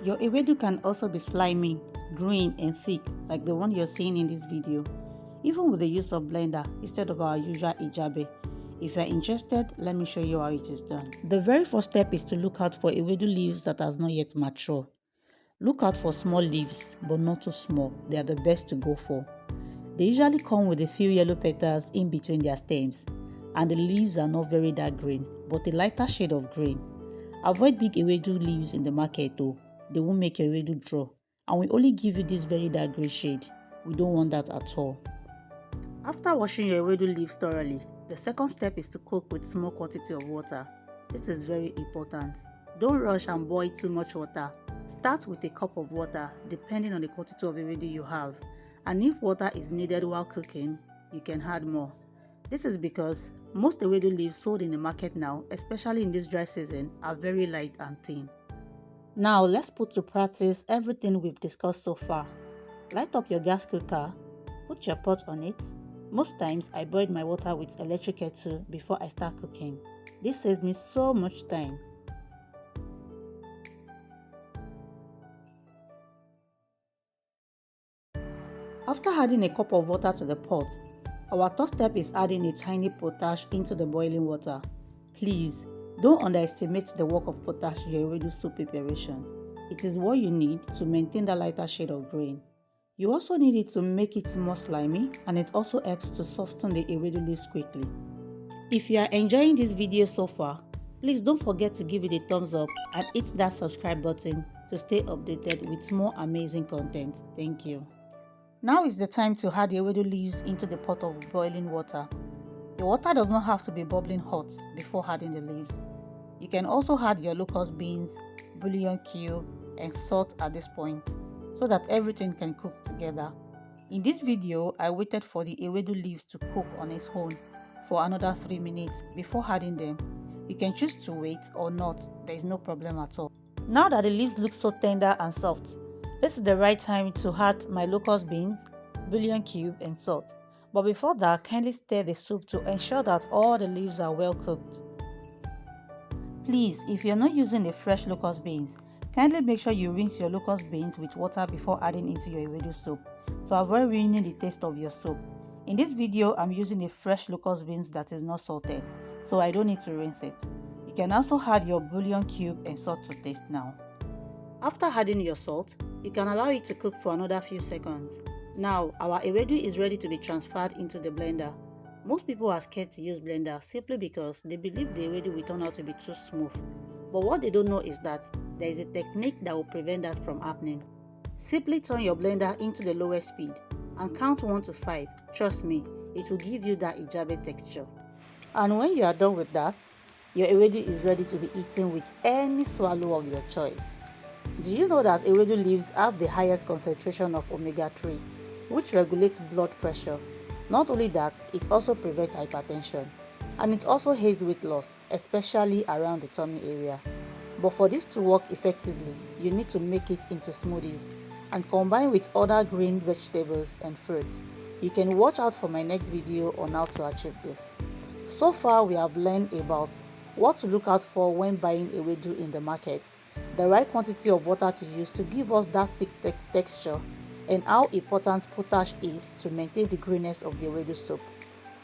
Your ewedu can also be slimy, green and thick like the one you're seeing in this video, even with the use of blender instead of our usual ijabe. If you're interested, let me show you how it is done. The very first step is to look out for ewedu leaves that has not yet matured. Look out for small leaves, but not too small. They are the best to go for. They usually come with a few yellow petals in between their stems, and the leaves are not very dark green, but a lighter shade of green. Avoid big ewedu leaves in the market though. They won't make your ewedu draw, and we only give you this very dark green shade. We don't want that at all. After washing your ewedu leaves thoroughly, the second step is to cook with small quantity of water. This is very important. Don't rush and boil too much water. Start with a cup of water depending on the quantity of ewedu you have, and if water is needed while cooking, you can add more. This is because most ewedu leaves sold in the market now, especially in this dry season, are very light and thin. Now let's put to practice everything we've discussed so far. Light up your gas cooker, put your pot on it. Most times I boil my water with electric kettle before I start cooking. This saves me so much time. After adding a cup of water to the pot, our third step is adding a tiny potash into the boiling water. Please, don't underestimate the work of potash in your ewedu soup preparation. It is what you need to maintain the lighter shade of green. You also need it to make it more slimy, and it also helps to soften the ewedu leaves quickly. If you are enjoying this video so far, please don't forget to give it a thumbs up and hit that subscribe button to stay updated with more amazing content. Thank you. Now is the time to add the ewedu leaves into the pot of boiling water. The water does not have to be bubbling hot before adding the leaves. You can also add your locust beans, bouillon cube, and salt at this point, so that everything can cook together. In this video, I waited for the ewedu leaves to cook on its own for another 3 minutes before adding them. You can choose to wait or not, there is no problem at all. Now that the leaves look so tender and soft, this is the right time to add my locust beans, bouillon cube and salt. But before that, kindly stir the soup to ensure that all the leaves are well cooked. Please, if you're not using the fresh locust beans, kindly make sure you rinse your locust beans with water before adding into your ewedu soup to avoid ruining the taste of your soup. In this video, I'm using a fresh locust beans that is not salted, so I don't need to rinse it. You can also add your bouillon cube and salt to taste now. After adding your salt, you can allow it to cook for another few seconds. Now, our ewedu is ready to be transferred into the blender. Most people are scared to use blender simply because they believe the ewedu will turn out to be too smooth. But what they don't know is that there is a technique that will prevent that from happening. Simply turn your blender into the lowest speed and count 1 to 5. Trust me, it will give you that ijabe texture. And when you are done with that, your ewedu is ready to be eaten with any swallow of your choice. Do you know that ewedu leaves have the highest concentration of omega-3, which regulates blood pressure? Not only that, it also prevents hypertension, and it also aids weight loss, especially around the tummy area. But for this to work effectively, you need to make it into smoothies and combine with other green vegetables and fruits. You can watch out for my next video on how to achieve this. So far, we have learned about what to look out for when buying ewedu in the market, the right quantity of water to use to give us that thick texture, and how important potash is to maintain the greenness of the ewedu soup,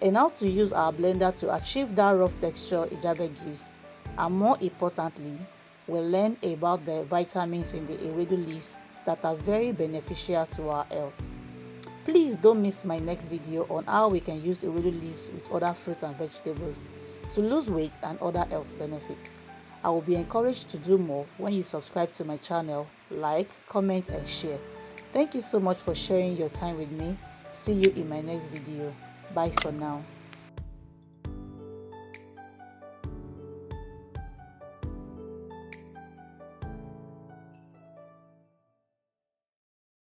and how to use our blender to achieve that rough texture ijabe gives. And more importantly, we'll learn about the vitamins in the ewedu leaves that are very beneficial to our health. Please don't miss my next video on how we can use ewedu leaves with other fruits and vegetables to lose weight and other health benefits. I will be encouraged to do more when you subscribe to my channel, like, comment and share. Thank you so much for sharing your time with me. See you in my next video. Bye for now.